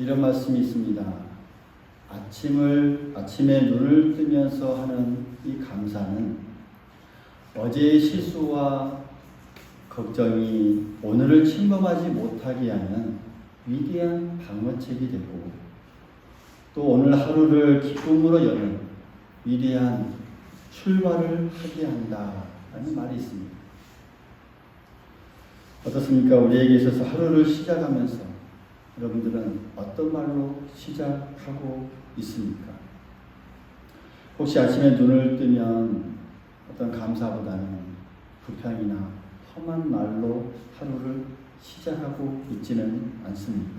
이런 말씀이 있습니다. 아침에 눈을 뜨면서 하는 이 감사는 어제의 실수와 걱정이 오늘을 침범하지 못하게 하는 위대한 방어책이 되고, 또 오늘 하루를 기쁨으로 여는 위대한 출발을 하게 한다라는 말이 있습니다. 어떻습니까? 우리에게 있어서 하루를 시작하면서 여러분들은 어떤 말로 시작하고 있습니까? 혹시 아침에 눈을 뜨면 어떤 감사보다는 불평이나 험한 말로 하루를 시작하고 있지는 않습니다.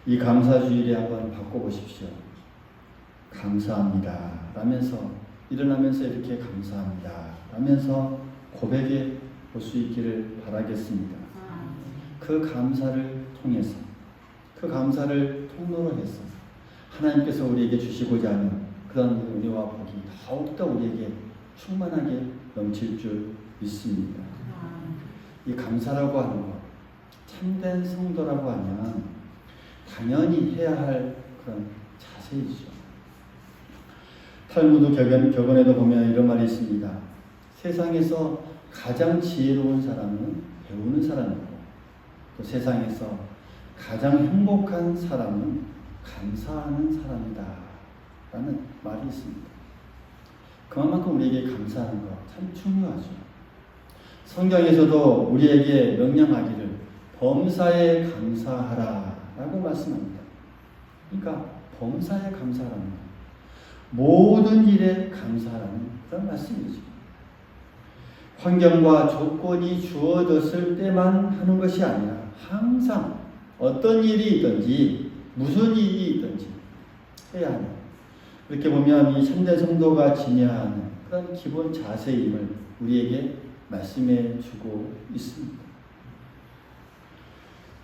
이 감사주일에 한번 바꿔보십시오. 감사합니다 라면서 일어나면서 이렇게 감사합니다 라면서 고백해 볼 수 있기를 바라겠습니다. 그 감사를 통해서, 그 감사를 통로로 해서 하나님께서 우리에게 주시고자 하는 그런 은혜와 복이 더욱더 우리에게 충만하게 넘칠 줄 믿습니다. 이 감사라고 하는 것, 참된 성도라고 하면 당연히 해야 할 그런 자세이죠. 탈무드 격언에도 보면 이런 말이 있습니다. 세상에서 가장 지혜로운 사람은 배우는 사람이고, 또 세상에서 가장 행복한 사람은 감사하는 사람이다 라는 말이 있습니다. 그만큼 우리에게 감사하는 것 참 중요하죠. 성경에서도 우리에게 명령하기를 범사에 감사하라 라고 말씀합니다. 그러니까 범사에 감사하라는 것, 모든 일에 감사하라는 그런 말씀이죠. 환경과 조건이 주어졌을 때만 하는 것이 아니라 항상 어떤 일이 있든지 무슨 일이 있든지 해야 하는, 이렇게 보면 이 참된 성도가 지녀야 하는 그런 기본 자세임을 우리에게 말씀해 주고 있습니다.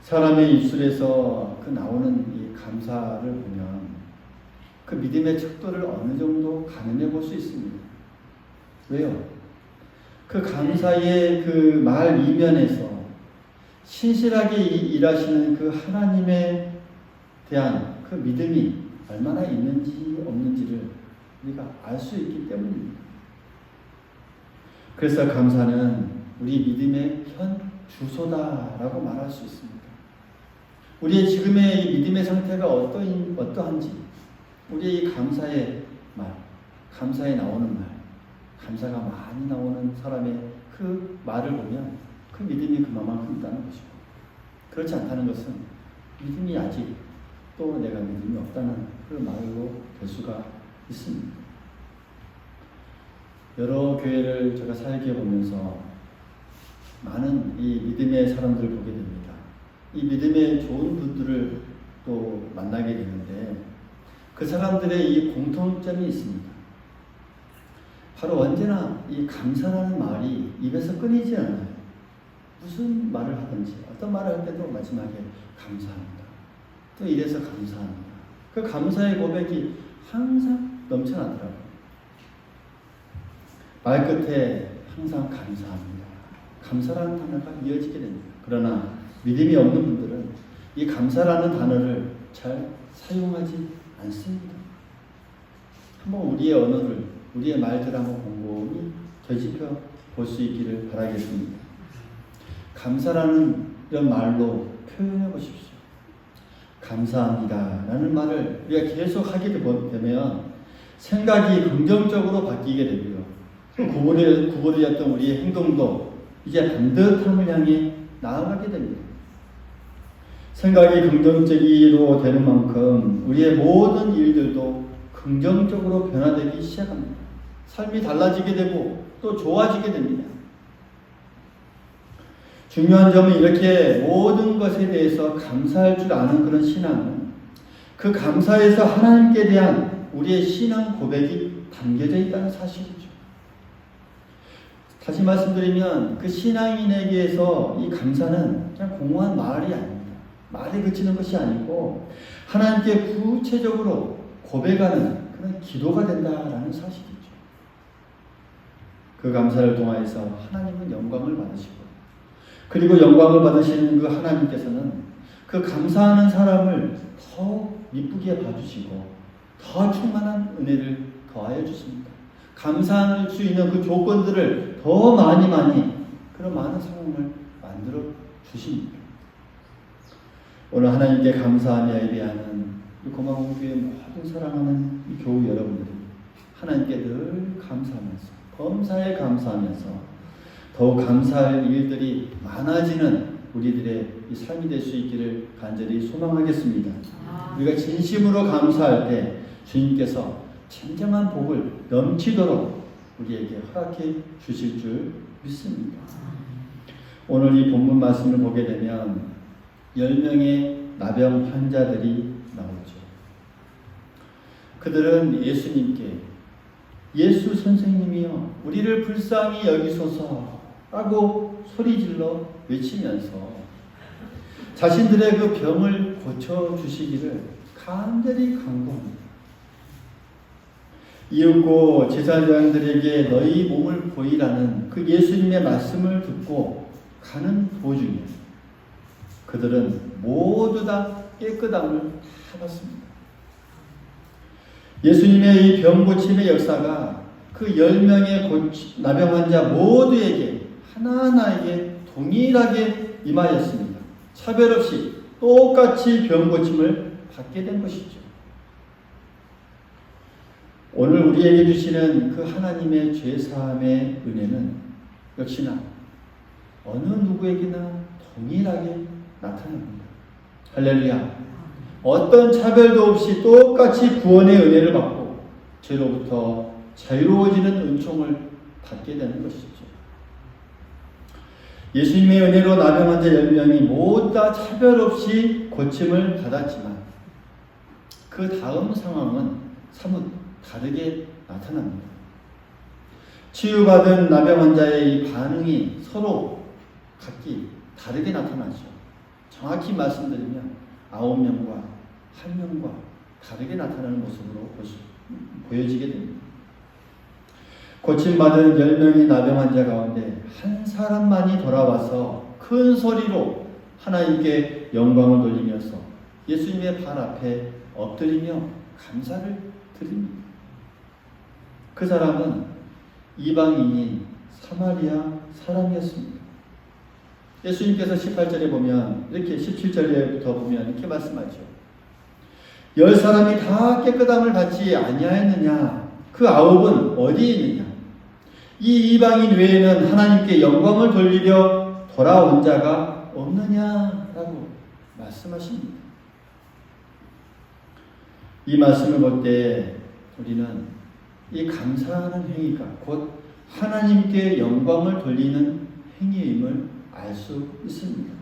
사람의 입술에서 그 나오는 이 감사를 보면 그 믿음의 척도를 어느 정도 가늠해 볼 수 있습니다. 왜요? 그 감사의 그 말 이면에서 신실하게 일하시는 그 하나님에 대한 그 믿음이 얼마나 있는지 없는지를 우리가 알 수 있기 때문입니다. 그래서 감사는 우리 믿음의 현 주소다라고 말할 수 있습니다. 우리의 지금의 이 믿음의 상태가 어떠한지, 우리의 이 감사의 말, 감사에 나오는 말, 감사가 많이 나오는 사람의 그 말을 보면 그 믿음이 그만큼 있다는 것이고, 그렇지 않다는 것은 믿음이 아직 또 내가 믿음이 없다는 그 말로 될 수가 있습니다. 여러 교회를 제가 살게 보면서 많은 이 믿음의 사람들을 보게 됩니다. 이 믿음의 좋은 분들을 또 만나게 되는데 그 사람들의 이 공통점이 있습니다. 바로 언제나 이 감사라는 말이 입에서 끊이지 않아요. 무슨 말을 하든지 어떤 말을 할 때도 마지막에 감사합니다. 또 이래서 감사합니다. 그 감사의 고백이 항상 넘쳐나더라고요. 말끝에 항상 감사합니다. 감사라는 단어가 이어지게 됩니다. 그러나 믿음이 없는 분들은 이 감사라는 단어를 잘 사용하지 않습니다. 한번 우리의 언어를, 우리의 말들 한번 곰곰이 되짚어 볼 수 있기를 바라겠습니다. 감사라는 이런 말로 표현해 보십시오. 감사합니다 라는 말을 우리가 계속 하게 되면 생각이 긍정적으로 바뀌게 되고요. 구부러졌던 우리의 행동도 이제 반듯함을 향해 나아가게 됩니다. 생각이 긍정적으로 되는 만큼 우리의 모든 일들도 긍정적으로 변화되기 시작합니다. 삶이 달라지게 되고 또 좋아지게 됩니다. 중요한 점은 이렇게 모든 것에 대해서 감사할 줄 아는 그런 신앙은 그 감사에서 하나님께 대한 우리의 신앙 고백이 담겨져 있다는 사실이죠. 다시 말씀드리면 그 신앙인에게서 이 감사는 그냥 공허한 말이 아닙니다. 말에 그치는 것이 아니고 하나님께 구체적으로 고백하는 그런 기도가 된다라는 사실이죠. 그 감사를 통하여서 하나님은 영광을 받으시고, 그리고 영광을 받으시는 그 하나님께서는 그 감사하는 사람을 더 이쁘게 봐주시고 더 충만한 은혜를 더하여 주십니다. 감사할 수 있는 그 조건들을 더 많이 그런 많은 상황을 만들어 주십니다. 오늘 하나님께 감사하며 예배하는 이 고마운 교회 모든 사랑하는 이 교우 여러분들이 하나님께 늘 감사하면서 범사에 감사하면서 더욱 감사할 일들이 많아지는 우리들의 이 삶이 될 수 있기를 간절히 소망하겠습니다. 우리가 진심으로 감사할 때 주님께서 진정한 복을 넘치도록 우리에게 허락해 주실 줄 믿습니다. 오늘 이 본문 말씀을 보게 되면 10명의 나병 환자들이 나오죠. 그들은 예수님께 예수 선생님이여 우리를 불쌍히 여기소서 라고 소리질러 외치면서 자신들의 그 병을 고쳐주시기를 간절히 간구합니다. 이윽고 제사장들에게 너희 몸을 보이라는 그 예수님의 말씀을 듣고 가는 도중에 그들은 모두 다 깨끗함을 받았습니다. 예수님의 이 병고침의 역사가 그 10명의 나병 환자 모두에게 하나하나에게 동일하게 임하였습니다. 차별 없이 똑같이 병고침을 받게 된 것이죠. 오늘 우리에게 주시는 그 하나님의 죄사함의 은혜는 역시나 어느 누구에게나 동일하게 나타납니다. 할렐루야. 어떤 차별도 없이 똑같이 구원의 은혜를 받고 죄로부터 자유로워지는 은총을 받게 되는 것이죠. 예수님의 은혜로 나병 환자 10명이 모두 다 차별 없이 고침을 받았지만 그 다음 상황은 사뭇 다르게 나타납니다. 치유받은 나병 환자의 이 반응이 서로 각기 다르게 나타나죠. 정확히 말씀드리면 9명과 1명과 다르게 나타나는 모습으로 보여지게 됩니다. 고침받은 10명의 나병 환자 가운데 한 사람만이 돌아와서 큰 소리로 하나님께 영광을 돌리면서 예수님의 발 앞에 엎드리며 감사를 드립니다. 그 사람은 이방인인 사마리아 사람이었습니다. 예수님께서 18절에 보면 이렇게 17절에부터 보면 이렇게 말씀하죠. 10사람이 다 깨끗함을 받지 아니하였느냐? 그 9은 어디에 있느냐? 이 이방인 외에는 하나님께 영광을 돌리려 돌아온 자가 없느냐라고 말씀하십니다. 이 말씀을 볼 때 우리는 이 감사하는 행위가 곧 하나님께 영광을 돌리는 행위임을 알 수 있습니다.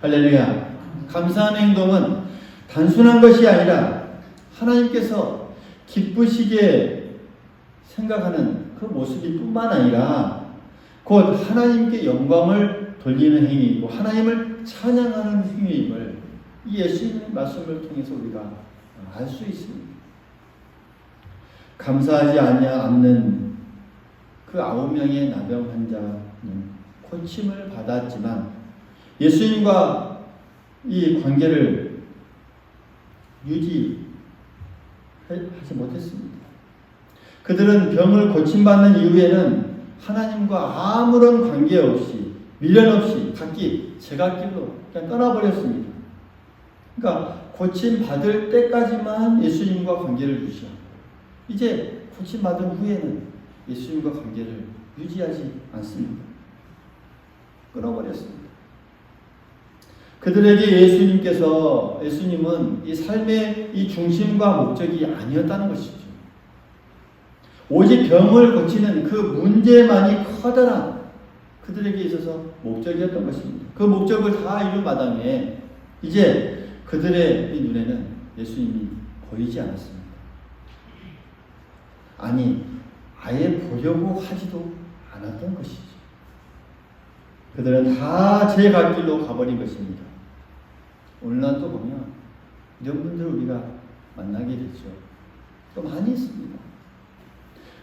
할렐루야. 감사하는 행동은 단순한 것이 아니라 하나님께서 기쁘시게 생각하는 그 모습이 뿐만 아니라 곧 하나님께 영광을 돌리는 행위이고 하나님을 찬양하는 행위임을 이 예수님의 말씀을 통해서 우리가 알 수 있습니다. 감사하지 않는 그 9명의 나병 환자는 고침을 받았지만 예수님과 이 관계를 유지하지 못했습니다. 그들은 병을 고침받는 이후에는 하나님과 아무런 관계없이 미련 없이 각기 제갓길로 그냥 떠나버렸습니다. 그러니까 고침받을 때까지만 예수님과 관계를 유지하고 이제 고침받은 후에는 예수님과 관계를 유지하지 않습니다. 끊어버렸습니다. 그들에게 예수님은 이 삶의 이 중심과 목적이 아니었다는 것이죠. 오직 병을 고치는 그 문제만이 커다란 그들에게 있어서 목적이었던 것입니다. 그 목적을 다 이룬 마당에 이제 그들의 이 눈에는 예수님이 보이지 않았습니다. 아니, 아예 보려고 하지도 않았던 것이죠. 그들은 다 제 갈 길로 가버린 것입니다. 오늘날 또 보면 이런 분들을 우리가 만나게 되죠. 또 많이 있습니다.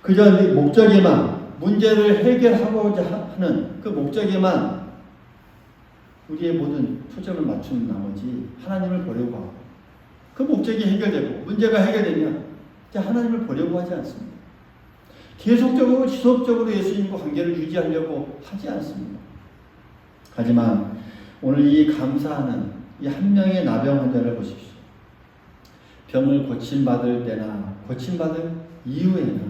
그저 목적에만 문제를 해결하고자 하는 그 목적에만 우리의 모든 초점을 맞춘 나머지 하나님을 보려고 하고 그 목적이 해결되고 문제가 해결되면 이제 하나님을 보려고 하지 않습니다. 계속적으로 지속적으로 예수님과 관계를 유지하려고 하지 않습니다. 하지만 오늘 이 감사하는 이 한 명의 나병 환자를 보십시오. 병을 고침받을 때나 고침받을 이후에나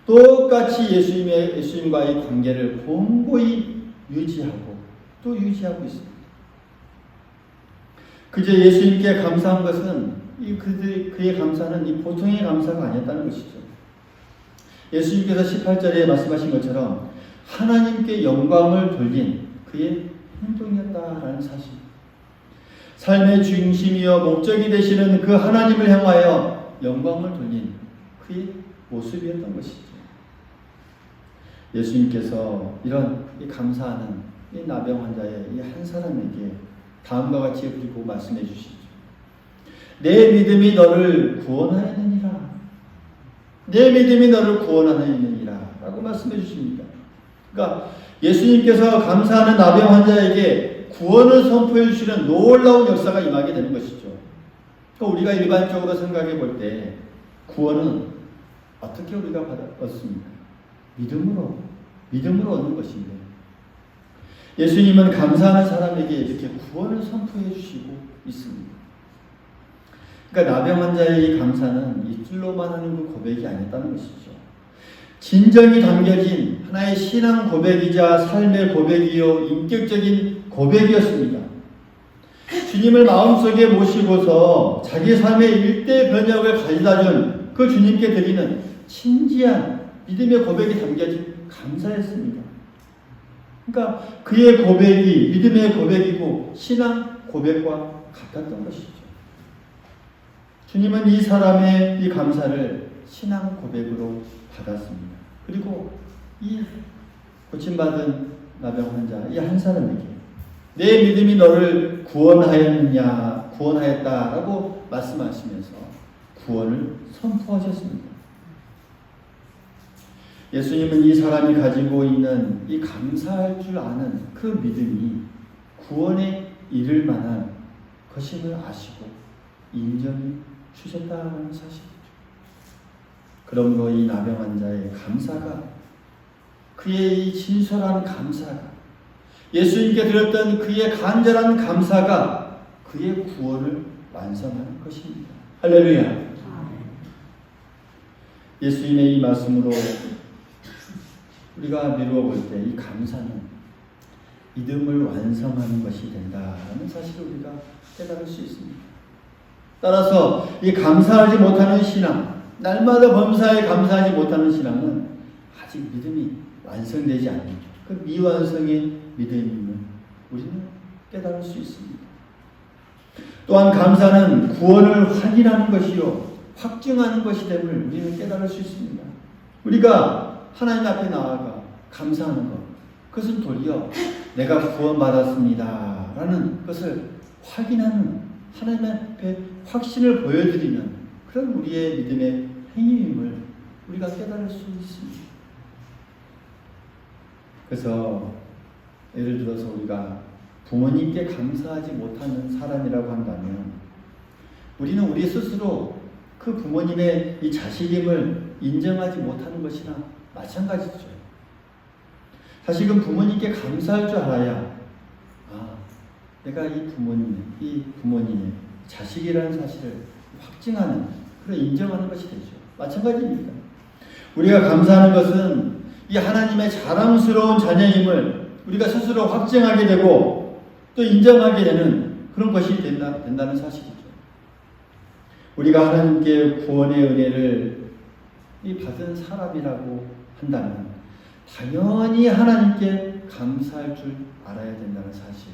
똑같이 예수님과의 관계를 공고히 유지하고 또 유지하고 있습니다. 그저 예수님께 감사한 것은 그의 감사는 이 보통의 감사가 아니었다는 것이죠. 예수님께서 18절에 말씀하신 것처럼 하나님께 영광을 돌린 그의 행동이었다라는 사실. 삶의 중심이요 목적이 되시는 그 하나님을 향하여 영광을 돌린 그의 모습이었던 것이죠. 예수님께서 이런 이 감사하는 이 나병 환자의 이 한 사람에게 다음과 같이 그리고 말씀해 주시죠. 내 믿음이 너를 구원하였느니라. 내 믿음이 너를 구원하였느니라 라고 말씀해 주십니다. 그러니까 예수님께서 감사하는 나병 환자에게 구원을 선포해 주시는 놀라운 역사가 임하게 되는 것이죠. 그러니까 우리가 일반적으로 생각해 볼 때 구원은 어떻게 우리가 얻습니까? 믿음으로 얻는 것인데 예수님은 감사하는 사람에게 이렇게 구원을 선포해 주시고 있습니다. 그러니까 나병 환자의 이 감사는 입술로만 하는 그 고백이 아니었다는 것이죠. 진정이 담겨진 하나의 신앙 고백이자 삶의 고백이요 인격적인 고백이었습니다. 주님을 마음속에 모시고서 자기 삶의 일대 변혁을 가져다준 그 주님께 드리는 진지한 믿음의 고백이 담겨진 감사였습니다. 그러니까 그의 고백이 믿음의 고백이고 신앙 고백과 같았던 것이죠. 주님은 이 사람의 이 감사를 신앙 고백으로 받았습니다. 그리고 이 고침받은 나병 환자 이 한 사람에게 내 믿음이 너를 구원하였다라고 말씀하시면서 구원을 선포하셨습니다. 예수님은 이 사람이 가지고 있는 이 감사할 줄 아는 그 믿음이 구원에 이를 만한 것임을 아시고 인정해 주셨다는 사실이죠. 그러므로 이 나병 환자의 감사가 그의 이 진솔한 감사가 예수님께 드렸던 그의 간절한 감사가 그의 구원을 완성하는 것입니다. 할렐루야. 예수님의 이 말씀으로 우리가 미루어 볼 때 이 감사는 믿음을 완성하는 것이 된다는 사실을 우리가 깨달을 수 있습니다. 따라서 이 감사하지 못하는 신앙, 날마다 범사에 감사하지 못하는 신앙은 아직 믿음이 완성되지 않는 그 미완성의 믿음임을 우리는 깨달을 수 있습니다. 또한 감사는 구원을 확인하는 것이요 확증하는 것이 됨을 우리는 깨달을 수 있습니다. 우리가 하나님 앞에 나아가 감사하는 것, 그것은 도리어 내가 구원받았습니다 라는 것을 확인하는 하나님 앞에 확신을 보여드리는 그런 우리의 믿음의 행위임을 우리가 깨달을 수 있습니다. 그래서 예를 들어서 우리가 부모님께 감사하지 못하는 사람이라고 한다면 우리는 우리 스스로 그 부모님의 이 자식임을 인정하지 못하는 것이나 마찬가지죠. 사실은 부모님께 감사할 줄 알아야 내가 이 부모님의 자식이라는 사실을 확증하는 그런 인정하는 것이 되죠. 마찬가지입니다. 우리가 감사하는 것은 이 하나님의 자랑스러운 자녀임을 우리가 스스로 확증하게 되고 또 인정하게 되는 그런 것이 된다는 사실이죠. 우리가 하나님께 구원의 은혜를 받은 사람이라고 한다면 당연히 하나님께 감사할 줄 알아야 된다는 사실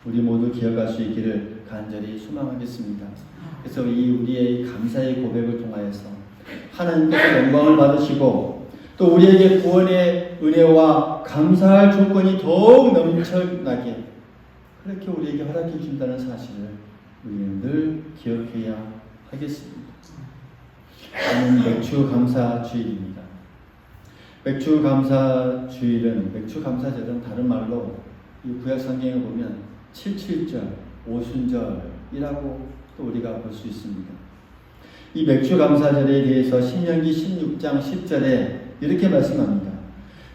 우리 모두 기억할 수 있기를 간절히 소망하겠습니다. 그래서 우리의 감사의 고백을 통하여서 하나님께서 영광을 받으시고 또 우리에게 구원의 은혜와 감사할 조건이 더욱 넘쳐나게 그렇게 우리에게 허락해 준다는 사실을 우리는 늘 기억해야 하겠습니다. 오늘 맥주 감사 주일입니다. 맥주 감사 주일은 맥주 감사절은 다른 말로 이 구약 성경에 보면 칠칠절, 오순절이라고 또 우리가 볼 수 있습니다. 이 맥주감사절에 대해서 신명기 16장 10절에 이렇게 말씀합니다.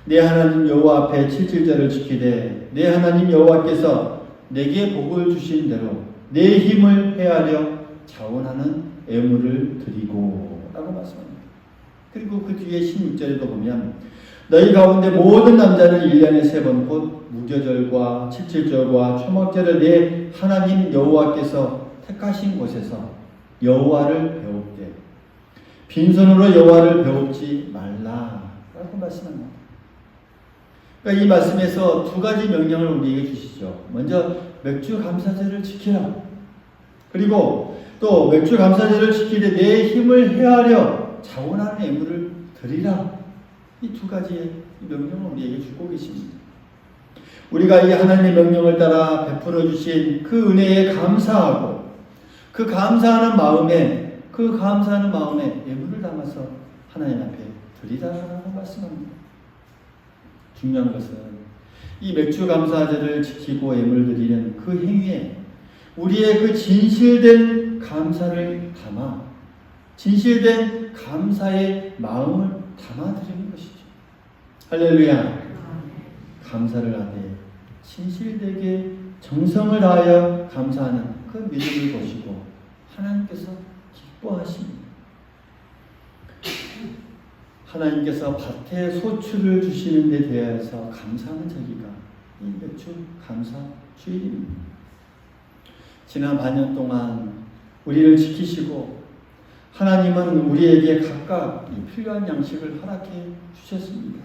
내 하나님 여호와 앞에 칠칠절을 지키되 내 하나님 여호와께서 내게 복을 주신 대로 내 힘을 헤아려 자원하는 애물을 드리고 라고 말씀합니다. 그리고 그 뒤에 16절에도 보면 너희 가운데 모든 남자는 1년에 3번 곧 무교절과 칠칠절과 초막절을 내 하나님 여호와께서 택하신 곳에서 여호와를 배웁되 빈손으로 여호와를 배웁지 말라 라고 말씀합니다. 그러니까 이 말씀에서 두 가지 명령을 우리에게 주시죠. 먼저 맥주 감사절을 지키라. 그리고 또 맥주 감사절을 지키되 내 힘을 헤아려 자원하는 애물을 드리라. 이 두 가지의 명령을 우리에게 주고 계십니다. 우리가 이 하나님의 명령을 따라 베풀어 주신 그 은혜에 감사하고 그 감사하는 마음에 애물을 담아서 하나님 앞에 드리라라고 말씀합니다. 중요한 것은 이 맥주 감사절을 지키고 애물 드리는 그 행위에 우리의 그 진실된 감사를 담아 진실된 감사의 마음을 담아드리는 것이죠. 할렐루야. 감사를 하되 진실되게 정성을 다하여 감사하는 그 믿음을 보시고 하나님께서 기뻐하십니다. 하나님께서 밭에 소출을 주시는 데 대하여서 감사하는 저기가 이 맥주 감사 주일입니다. 지난 반년 동안 우리를 지키시고 하나님은 우리에게 각각 필요한 양식을 허락해 주셨습니다.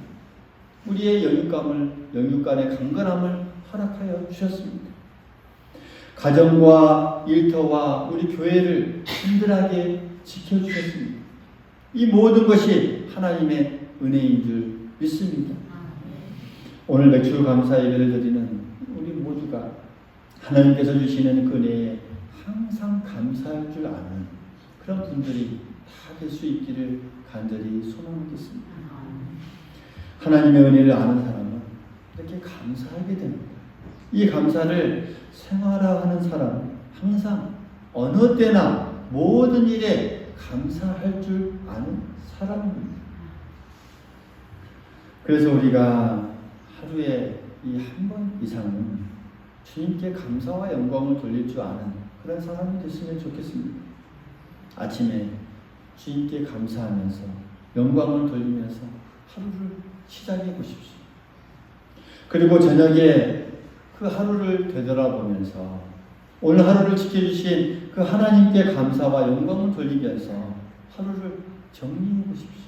우리의 영육간의 강건함을 허락하여 주셨습니다. 가정과 일터와 우리 교회를 든든하게 지켜주셨습니다. 이 모든 것이 하나님의 은혜인 줄 믿습니다. 오늘 맥주 감사 예배를 드리는 우리 모두가 하나님께서 주시는 그 은혜에 항상 감사할 줄 아는 그런 분들이 다 될 수 있기를 간절히 소망하겠습니다. 하나님의 은혜를 아는 사람은 이렇게 감사하게 됩니다. 이 감사를 생활화하는 사람은 항상 어느 때나 모든 일에 감사할 줄 아는 사람입니다. 그래서 우리가 하루에 이 한 번 이상은 주님께 감사와 영광을 돌릴 줄 아는 그런 사람이 됐으면 좋겠습니다. 아침에 주님께 감사하면서 영광을 돌리면서 하루를 시작해 보십시오. 그리고 저녁에 그 하루를 되돌아보면서 오늘 하루를 지켜주신 그 하나님께 감사와 영광을 돌리면서 하루를 정리해 보십시오.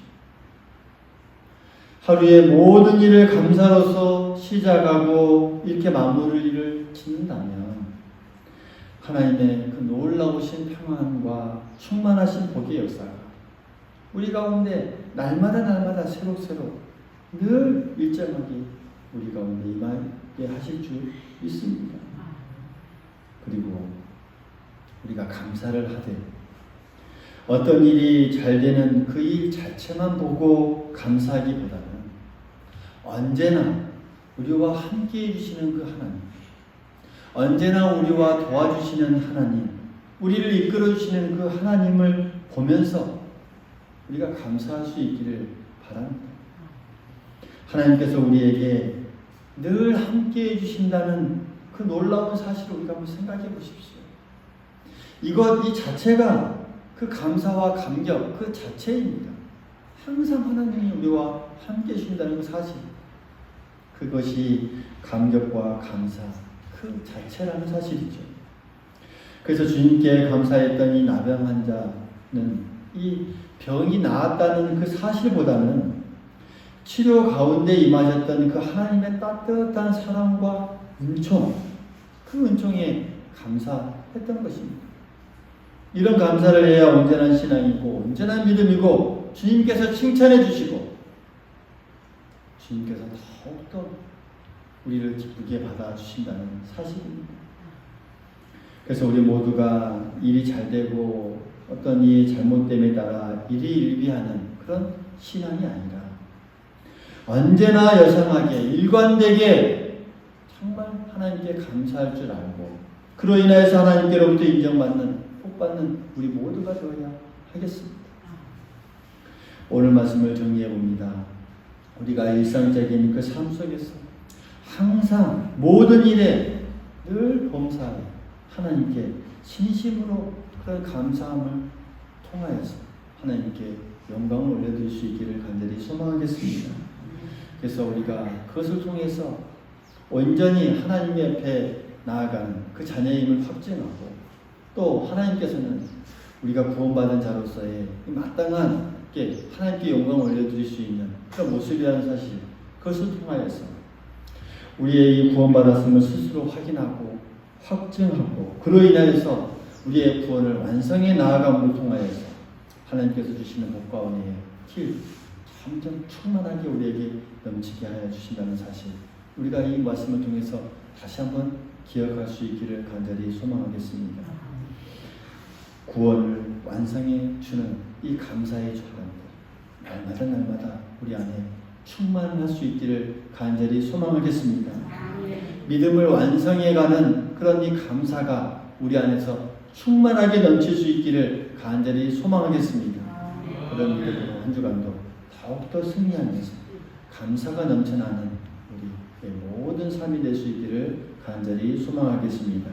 하루의 모든 일을 감사로서 시작하고 이렇게 마무리를 짓는다면 하나님의 그 놀라우신 평안과 충만하신 복의 역사가 우리 가운데 날마다 새록새록 늘 일정하게 우리 가운데 임하게 하실 줄 믿습니다. 그리고 우리가 감사를 하되 어떤 일이 잘 되는 그 일 자체만 보고 감사하기보다는 언제나 우리와 함께 해주시는 그 하나님, 언제나 우리와 도와주시는 하나님, 우리를 이끌어주시는 그 하나님을 보면서 우리가 감사할 수 있기를 바랍니다. 하나님께서 우리에게 늘 함께 해주신다는 그 놀라운 사실을 우리가 한번 생각해 보십시오. 이 자체가 그 감사와 감격 그 자체입니다. 항상 하나님이 우리와 함께 해주신다는 그 사실, 그것이 감격과 감사 그 자체라는 사실이죠. 그래서 주님께 감사했던 이 나병 환자는 이 병이 나았다는 그 사실보다는 치료 가운데 임하셨던 그 하나님의 따뜻한 사랑과 은총, 그 은총에 감사했던 것입니다. 이런 감사를 해야 온전한 신앙이고 온전한 믿음이고 주님께서 칭찬해 주시고 주님께서 더욱더 우리를 기쁘게 받아주신다는 사실입니다. 그래서 우리 모두가 일이 잘 되고 어떤 일이 잘못됨에 따라 일희일비하는 그런 신앙이 아니라 언제나 여성하게 일관되게 정말 하나님께 감사할 줄 알고 그로 인하여서 하나님께로부터 인정받는 복받는 우리 모두가 되어야 하겠습니다. 오늘 말씀을 정리해 봅니다. 우리가 일상적인 그 삶 속에서 항상 모든 일에 늘 범사에 하나님께 진심으로 그 감사함을 통하여서 하나님께 영광을 올려드릴 수 있기를 간절히 소망하겠습니다. 그래서 우리가 그것을 통해서 온전히 하나님 앞에 나아가는 그 자녀임을 확증하고 또 하나님께서는 우리가 구원받은 자로서의 마땅하게 하나님께 영광을 올려드릴 수 있는 그런 모습이라는 사실, 그것을 통하여서 우리의 이 구원받았음을 스스로 확인하고 확증하고 그로 인하여서 우리의 구원을 완성해 나아감을 통하여서 하나님께서 주시는 복과 은혜의 길 점점 충만하게 우리에게 넘치게 하여 주신다는 사실, 우리가 이 말씀을 통해서 다시 한번 기억할 수 있기를 간절히 소망하겠습니다. 구원을 완성해 주는 이 감사의 조건들 날마다 우리 안에 충만할 수 있기를 간절히 소망하겠습니다. 믿음을 완성해가는 그런 이 감사가 우리 안에서 충만하게 넘칠 수 있기를 간절히 소망하겠습니다. 그런 믿음으로 한 주간도 더욱더 승리하면서 감사가 넘쳐나는 우리의 모든 삶이 될 수 있기를 간절히 소망하겠습니다.